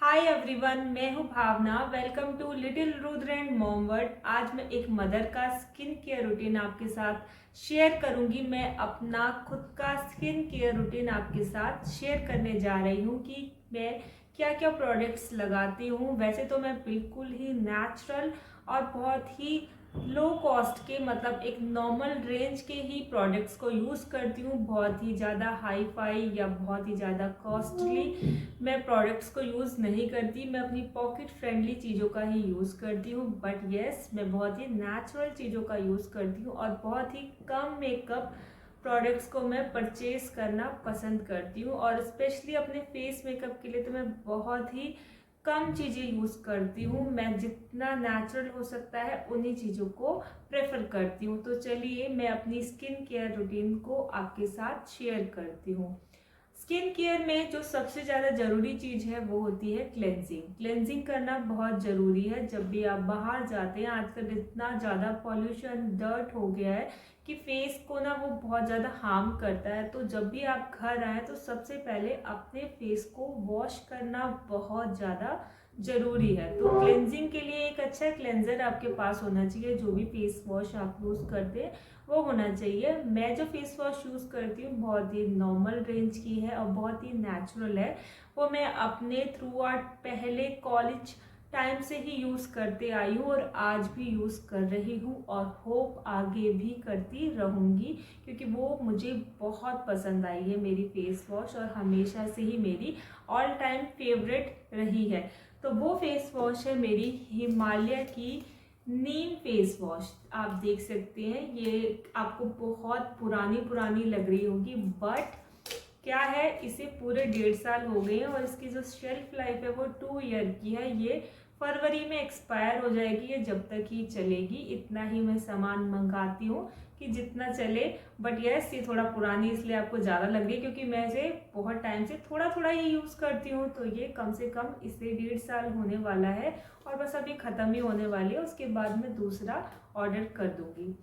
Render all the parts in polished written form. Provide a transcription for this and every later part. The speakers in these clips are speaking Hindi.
हाय एवरीवन, मैं हूँ Bhavna. Welcome to little Rudra and mom world. आज मैं एक मदर का स्किन केयर रूटीन आपके साथ शेयर करूंगी। मैं अपना खुद का स्किन केयर रूटीन आपके साथ शेयर करने जा रही हूँ कि मैं क्या क्या प्रोडक्ट्स लगाती हूँ। वैसे तो मैं बिल्कुल ही नेचुरल और बहुत ही लो कॉस्ट के मतलब एक नॉर्मल रेंज के ही प्रोडक्ट्स को यूज़ करती हूँ। बहुत ही ज़्यादा हाई फाई या बहुत ही ज़्यादा कॉस्टली मैं प्रोडक्ट्स को यूज़ नहीं करती। मैं अपनी पॉकेट फ्रेंडली चीज़ों का ही यूज़ करती हूँ। बट येस, मैं बहुत ही नेचुरल चीज़ों का यूज़ करती हूँ और बहुत ही कम मेकअप प्रोडक्ट्स को मैं परचेज करना पसंद करती हूँ। और स्पेशली अपने फेस मेकअप के लिए तो मैं बहुत ही कम चीज़ें यूज़ करती हूँ। मैं जितना नेचुरल हो सकता है उन्हीं चीज़ों को प्रेफर करती हूँ। तो चलिए मैं अपनी स्किन केयर रूटीन को आपके साथ शेयर करती हूँ। स्किन केयर में जो सबसे ज़्यादा ज़रूरी चीज़ है वो होती है क्लेंजिंग। क्लेंजिंग करना बहुत ज़रूरी है। जब भी आप बाहर जाते हैं, आजकल इतना ज़्यादा पॉल्यूशन डर्ट हो गया है कि फेस को ना वो बहुत ज़्यादा हार्म करता है। तो जब भी आप घर आए तो सबसे पहले अपने फेस को वॉश करना बहुत ज़्यादा ज़रूरी है। तो क्लेंजिंग के लिए एक अच्छा क्लेंजर आपके पास होना चाहिए। जो भी फेस वॉश आप यूज़ करते हैं वो होना चाहिए। मैं जो फेस वॉश यूज़ करती हूँ बहुत ही नॉर्मल रेंज की है और बहुत ही नेचुरल है। वो मैं अपने थ्रू आउट पहले कॉलेज टाइम से ही यूज़ करते आई हूँ और आज भी यूज़ कर रही हूँ और होप आगे भी करती रहूँगी, क्योंकि वो मुझे बहुत पसंद आई है मेरी फेस वॉश और हमेशा से ही मेरी ऑल टाइम फेवरेट रही है। तो वो फेस वॉश है मेरी हिमालय की नीम फेस वॉश। आप देख सकते हैं ये आपको बहुत पुरानी पुरानी लग रही होगी, बट क्या है, इसे पूरे 1.5 साल हो गए हैं और इसकी जो शेल्फ लाइफ है वो 2 ईयर की है। ये फरवरी में एक्सपायर हो जाएगी। ये जब तक ही चलेगी। इतना ही मैं सामान मंगाती हूँ कि जितना चले। बट यस, ये थोड़ा पुरानी इसलिए आपको ज़्यादा लग रही है क्योंकि मैं इसे बहुत टाइम से थोड़ा थोड़ा ही यूज़ करती हूँ। तो ये कम से कम इसे 1.5 साल होने वाला है और बस अभी ख़त्म ही होने वाली है। उसके बाद मैं दूसरा ऑर्डर कर दूँगी।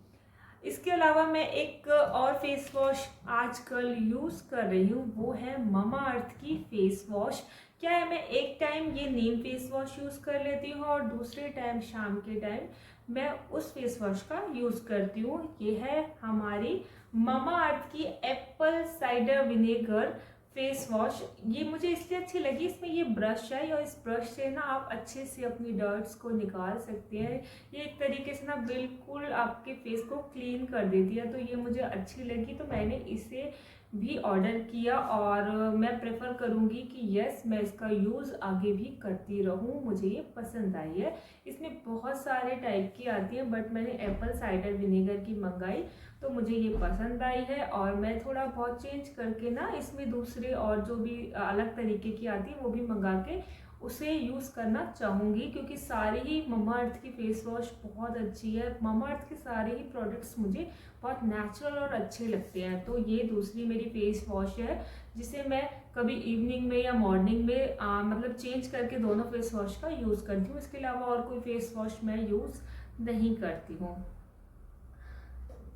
इसके अलावा मैं एक और फेस वॉश आजकल यूज़ कर रही हूँ, वो है ममा अर्थ की फेस वॉश। क्या है, मैं एक टाइम ये नीम फेस वॉश यूज़ कर लेती हूँ और दूसरे टाइम शाम के टाइम मैं उस फेस वॉश का यूज़ करती हूँ। ये है हमारी ममा अर्थ की Apple cider vinegar face wash. ये मुझे इसलिए अच्छी लगी, इसमें ये ब्रश है और इस ब्रश से ना आप अच्छे से अपनी डर्ट्स को निकाल सकते हैं। ये एक तरीके से ना बिल्कुल आपके फेस को क्लीन कर देती है। तो ये मुझे अच्छी लगी तो मैंने इसे भी ऑर्डर किया और मैं प्रेफर करूँगी कि यस, मैं इसका यूज़ आगे भी करती रहूँ। मुझे ये पसंद आई है। इसमें बहुत सारे टाइप की आती है बट मैंने एप्पल साइडर विनेगर की मंगाई तो मुझे ये पसंद आई है। और मैं थोड़ा बहुत चेंज करके ना इसमें दूसरे और जो भी अलग तरीके की आती है वो भी मंगा के उसे यूज़ करना चाहूँगी, क्योंकि सारे ही ममा अर्थ की फेस वॉश बहुत अच्छी है। ममा अर्थ के सारे ही प्रोडक्ट्स मुझे बहुत नेचुरल और अच्छे लगते हैं। तो ये दूसरी मेरी फेस वॉश है जिसे मैं कभी इवनिंग में या मॉर्निंग में मतलब चेंज करके दोनों फेस वॉश का यूज़ करती हूँ। इसके अलावा और कोई फेस वॉश मैं यूज़ नहीं करती हूँ।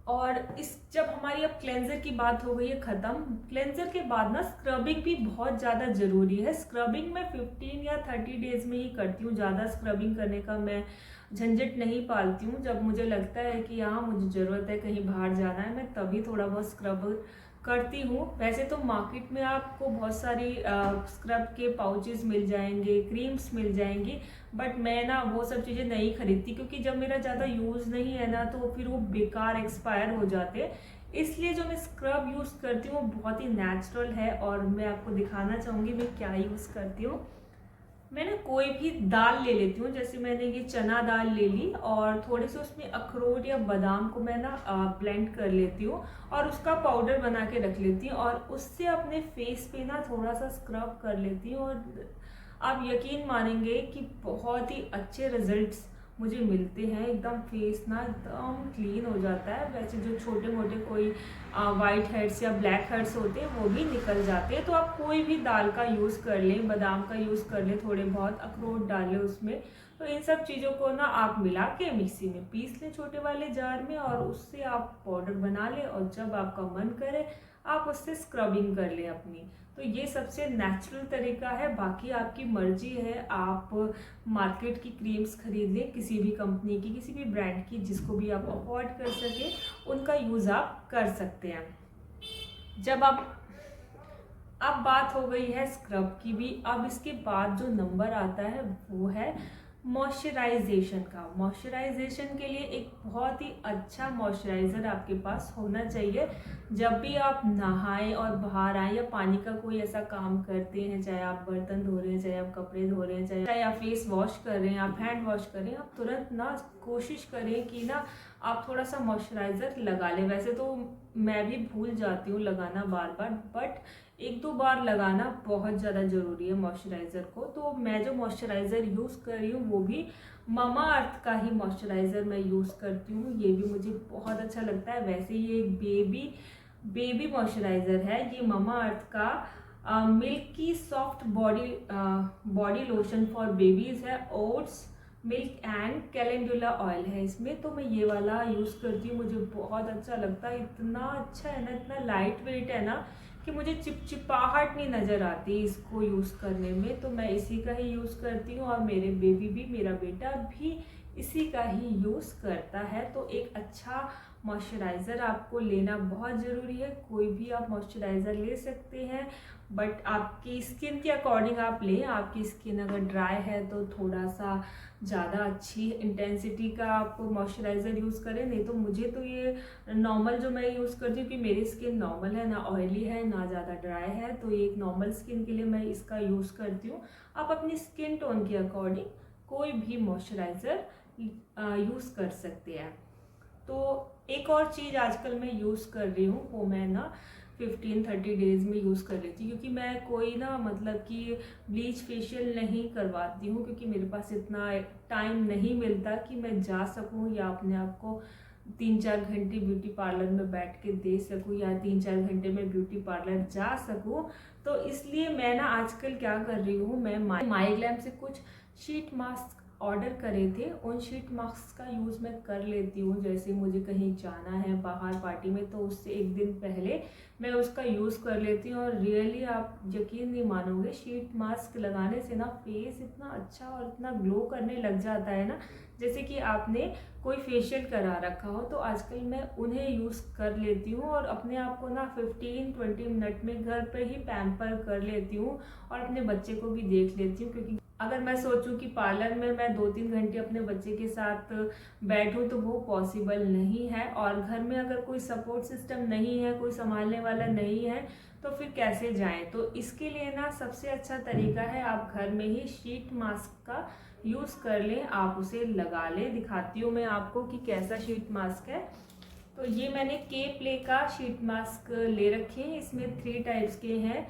और इस जब हमारी अब क्लेंजर की बात हो गई है ख़त्म, क्लेंजर के बाद ना स्क्रबिंग भी बहुत ज़्यादा ज़रूरी है। स्क्रबिंग मैं 15 या 30 डेज में ही करती हूँ। ज़्यादा स्क्रबिंग करने का मैं झंझट नहीं पालती हूँ। जब मुझे लगता है कि हाँ मुझे ज़रूरत है, कहीं बाहर जाना है, मैं तभी थोड़ा बहुत स्क्रब करती हूँ। वैसे तो मार्केट में आपको बहुत सारी स्क्रब के पाउचेस मिल जाएंगे, क्रीम्स मिल जाएंगी, बट मैं ना वो सब चीज़ें नहीं खरीदती क्योंकि जब मेरा ज़्यादा यूज़ नहीं है ना तो फिर वो बेकार एक्सपायर हो जाते हैं। इसलिए जो मैं स्क्रब यूज़ करती हूँ वो बहुत ही नेचुरल है और मैं आपको दिखाना चाहूँगी मैं क्या यूज़ करती हूँ। मैं ना कोई भी दाल ले लेती हूँ, जैसे मैंने ये चना दाल ले ली और थोड़े से उसमें अखरोट या बादाम को मैं ना ब्लेंड कर लेती हूँ और उसका पाउडर बना के रख लेती हूँ और उससे अपने फेस पे ना थोड़ा सा स्क्रब कर लेती हूँ। और आप यकीन मानेंगे कि बहुत ही अच्छे रिजल्ट्स मुझे मिलते हैं। एकदम फेस ना एकदम क्लीन हो जाता है। वैसे जो छोटे मोटे कोई वाइट हेड्स या ब्लैक हेड्स होते हैं वो भी निकल जाते हैं। तो आप कोई भी दाल का यूज़ कर लें, बादाम का यूज़ कर लें, थोड़े बहुत अखरोट डालें उसमें। तो इन सब चीज़ों को ना आप मिला के मिक्सी में पीस लें छोटे वाले जार में और उससे आप पाउडर बना लें और जब आपका मन करे आप उससे स्क्रबिंग कर लें अपनी। तो ये सबसे नेचुरल तरीका है। बाकी आपकी मर्जी है, आप मार्केट की क्रीम्स खरीद लें, किसी भी कंपनी की, किसी भी ब्रांड की, जिसको भी आप अफोर्ड कर सके उनका यूज़ आप कर सकते हैं। जब अब बात हो गई है स्क्रब की भी, अब इसके बाद जो नंबर आता है वो है मॉइस्चराइजेशन का। मॉइस्चराइजेशन के लिए एक बहुत ही अच्छा मॉइस्चराइज़र आपके पास होना चाहिए। जब भी आप नहाएं और बाहर आएँ या पानी का कोई ऐसा काम करते हैं, चाहे आप बर्तन धो रहे हैं, चाहे आप कपड़े धो रहे हैं, चाहे आप फेस वॉश कर रहे हैं, आप हैंड वॉश कर रहे हैं, आप तुरंत ना कोशिश करें कि ना आप थोड़ा सा मॉइस्चराइज़र लगा लें। वैसे तो मैं भी भूल जाती हूँ लगाना बार बार, बट 1-2 बार लगाना बहुत ज़्यादा ज़रूरी है मॉइस्चराइज़र को। तो मैं जो मॉइस्चराइज़र यूज़ कर रही हूँ वो भी ममा अर्थ का ही मॉइस्चराइज़र मैं यूज़ करती हूँ। ये भी मुझे बहुत अच्छा लगता है। वैसे ये एक बेबी मॉइस्चराइज़र है। ये ममा अर्थ का milky soft body lotion for babies है। Oats milk and calendula oil है इसमें। तो मैं ये वाला यूज़ करती हूँ, मुझे बहुत अच्छा लगता है। इतना अच्छा है ना, इतना लाइट वेट है ना कि मुझे चिपचिपाहट नहीं नज़र आती इसको यूज़ करने में। तो मैं इसी का ही यूज़ करती हूँ और मेरा बेटा भी इसी का ही यूज़ करता है। तो एक अच्छा मॉइस्चराइज़र आपको लेना बहुत ज़रूरी है। कोई भी आप मॉइस्चराइज़र ले सकते हैं, बट आपकी स्किन के अकॉर्डिंग आप लें। आपकी स्किन अगर ड्राई है तो थोड़ा सा ज़्यादा अच्छी इंटेंसिटी का आप मॉइस्चराइज़र यूज़ करें। नहीं तो मुझे तो ये नॉर्मल जो मैं यूज़ करती हूँ कि मेरी स्किन नॉर्मल है, ना ऑयली है, ना ज़्यादा ड्राई है, तो ये एक नॉर्मल स्किन के लिए मैं इसका यूज़ करती हूँ। आप अपनी स्किन टोन के अकॉर्डिंग कोई भी मॉइस्चराइज़र यूज़ कर सकते हैं। तो एक और चीज़ आजकल मैं यूज़ कर रही हूँ, वो मैं ना 15-30 डेज़ में यूज़ कर लेती हूँ, क्योंकि मैं कोई ना मतलब कि ब्लीच फेशियल नहीं करवाती हूँ, क्योंकि मेरे पास इतना टाइम नहीं मिलता कि मैं जा सकूँ या अपने आप को 3-4 घंटे ब्यूटी पार्लर में बैठ के दे सकूँ या 3-4 घंटे में ब्यूटी पार्लर जा सकूँ। तो इसलिए मैं ना आजकल क्या कर रही हूँ, मैं माईग्लैम से कुछ शीट मास्क ऑर्डर करे थे। उन शीट मास्क का यूज़ मैं कर लेती हूँ। जैसे मुझे कहीं जाना है बाहर पार्टी में, तो उससे एक दिन पहले मैं उसका यूज़ कर लेती हूँ। और रियली आप यकीन नहीं मानोगे, शीट मास्क लगाने से ना फेस इतना अच्छा और इतना ग्लो करने लग जाता है ना, जैसे कि आपने कोई फेशियल करा रखा हो। तो आजकल मैं उन्हें यूज़ कर लेती हूँ और अपने आप को ना 15-20 मिनट में घर पर ही पैम्पर कर लेती हूँ और अपने बच्चे को भी देख लेती हूँ। क्योंकि अगर मैं सोचूं कि पार्लर में मैं 2-3 घंटे अपने बच्चे के साथ बैठूं तो वो पॉसिबल नहीं है। और घर में अगर कोई सपोर्ट सिस्टम नहीं है, कोई संभालने वाला नहीं है, तो फिर कैसे जाएं। तो इसके लिए ना सबसे अच्छा तरीका है आप घर में ही शीट मास्क का यूज़ कर लें, आप उसे लगा लें। दिखाती हूँ मैं आपको कि कैसा शीट मास्क है। तो ये मैंने के प्ले का शीट मास्क ले रखे हैं। इसमें 3 टाइप्स के हैं।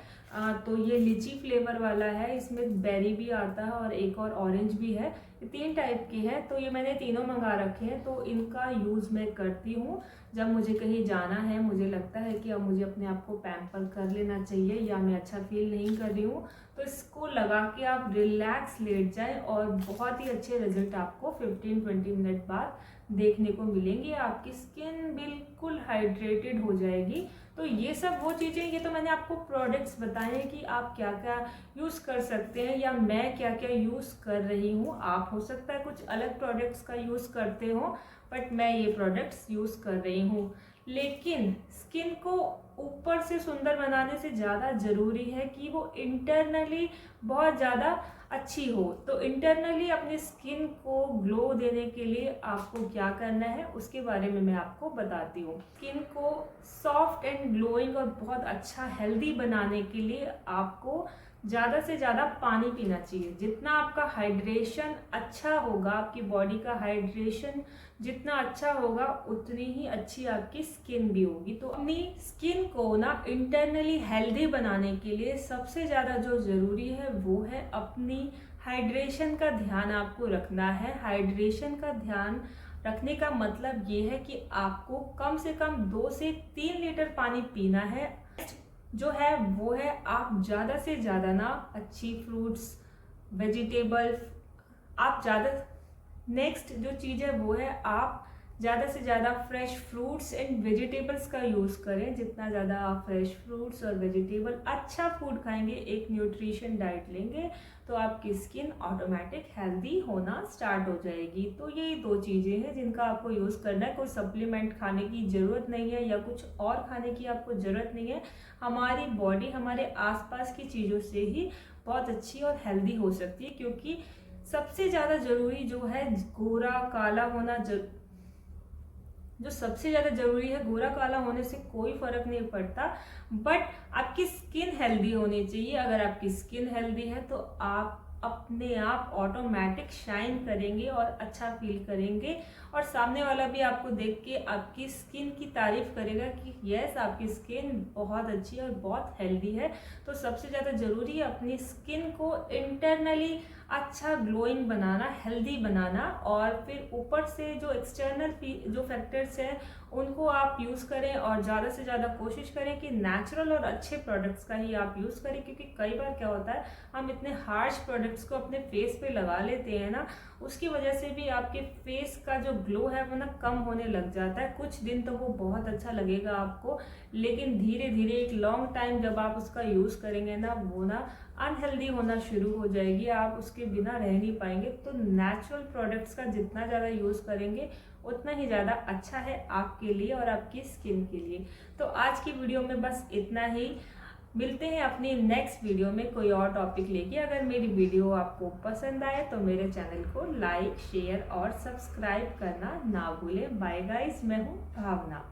तो ये लीची फ्लेवर वाला है, इसमें बेरी भी आता है और एक और ऑरेंज भी है। ये 3 टाइप के हैं। तो ये मैंने तीनों मंगा रखे हैं। तो इनका यूज़ मैं करती हूँ जब मुझे कहीं जाना है, मुझे लगता है कि अब मुझे अपने आप को पैम्पर कर लेना चाहिए या मैं अच्छा फील नहीं कर रही हूँ, तो इसको लगा के आप रिलैक्स लेट जाएं और बहुत ही अच्छे रिजल्ट आपको 15-20 मिनट बाद देखने को मिलेंगे। आपकी स्किन बिल्कुल हाइड्रेटेड हो जाएगी। तो ये सब वो चीज़ें, ये तो मैंने आपको प्रोडक्ट्स बताए हैं कि आप क्या क्या यूज़ कर सकते हैं या मैं क्या क्या यूज़ कर रही हूँ। आप हो सकता है कुछ अलग प्रोडक्ट्स का यूज़ करते हो, बट मैं ये प्रोडक्ट्स यूज़ कर रही हूँ। लेकिन स्किन को ऊपर से सुंदर बनाने से ज़्यादा ज़रूरी है कि वो इंटरनली बहुत ज़्यादा अच्छी हो। तो इंटरनली अपनी स्किन को ग्लो देने के लिए आपको क्या करना है उसके बारे में मैं आपको बताती हूँ। स्किन को सॉफ्ट एंड ग्लोइंग और बहुत अच्छा हेल्दी बनाने के लिए आपको ज़्यादा से ज़्यादा पानी पीना चाहिए। जितना आपका हाइड्रेशन अच्छा होगा, आपकी बॉडी का हाइड्रेशन जितना अच्छा होगा, उतनी ही अच्छी आपकी स्किन भी होगी। तो अपनी स्किन को ना इंटरनली हेल्दी बनाने के लिए सबसे ज़्यादा जो ज़रूरी है वो है अपनी हाइड्रेशन का ध्यान आपको रखना है। हाइड्रेशन का ध्यान रखने का मतलब ये है कि आपको कम से कम 2 से 3 लीटर पानी पीना है। जो है वो है आप ज़्यादा से ज़्यादा ना अच्छी फ्रूट्स, वेजिटेबल आप ज़्यादा। नेक्स्ट जो चीज़ है वो है आप ज़्यादा से ज़्यादा फ्रेश फ्रूट्स एंड वेजिटेबल्स का यूज़ करें। जितना ज़्यादा आप फ्रेश फ्रूट्स और वेजिटेबल अच्छा फूड खाएंगे, एक न्यूट्रिशन डाइट लेंगे, तो आपकी स्किन ऑटोमेटिक हेल्दी होना स्टार्ट हो जाएगी। तो यही 2 चीज़ें हैं जिनका आपको यूज़ करना है। कोई सप्लीमेंट खाने की ज़रूरत नहीं है या कुछ और खाने की आपको ज़रूरत नहीं है। हमारी बॉडी हमारे आसपास की चीज़ों से ही बहुत अच्छी और हेल्दी हो सकती है, क्योंकि सबसे ज़्यादा ज़रूरी जो है गोरा काला होना, जो सबसे ज़्यादा ज़रूरी है, गोरा काला होने से कोई फ़र्क नहीं पड़ता, बट आपकी स्किन हेल्दी होनी चाहिए। अगर आपकी स्किन हेल्दी है तो आप अपने आप ऑटोमेटिक शाइन करेंगे और अच्छा फील करेंगे, और सामने वाला भी आपको देख के आपकी स्किन की तारीफ करेगा कि यस, आपकी स्किन बहुत अच्छी है और बहुत हेल्दी है। तो सबसे ज़्यादा ज़रूरी है अपनी स्किन को इंटरनली अच्छा ग्लोइंग बनाना, हेल्दी बनाना, और फिर ऊपर से जो एक्सटर्नल जो फैक्टर्स हैं उनको आप यूज़ करें, और ज़्यादा से ज़्यादा कोशिश करें कि नेचुरल और अच्छे प्रोडक्ट्स का ही आप यूज़ करें। क्योंकि कई बार क्या होता है, हम इतने हार्श प्रोडक्ट्स को अपने फेस पे लगा लेते हैं ना, उसकी वजह से भी आपके फेस का जो ग्लो है वो ना कम होने लग जाता है। कुछ दिन तो वो बहुत अच्छा लगेगा आपको, लेकिन धीरे धीरे एक लॉन्ग टाइम जब आप उसका यूज़ करेंगे ना, वो ना अनहेल्दी होना शुरू हो जाएगी, आप उसके बिना रह नहीं पाएंगे। तो नेचुरल प्रोडक्ट्स का जितना ज़्यादा यूज़ करेंगे उतना ही ज़्यादा अच्छा है आपके लिए और आपकी स्किन के लिए। तो आज की वीडियो में बस इतना ही। मिलते हैं अपनी नेक्स्ट वीडियो में कोई और टॉपिक लेके। अगर मेरी वीडियो आपको पसंद आए तो मेरे चैनल को लाइक, शेयर और सब्सक्राइब करना ना भूलें। बाय गाइस, मैं हूँ भावना।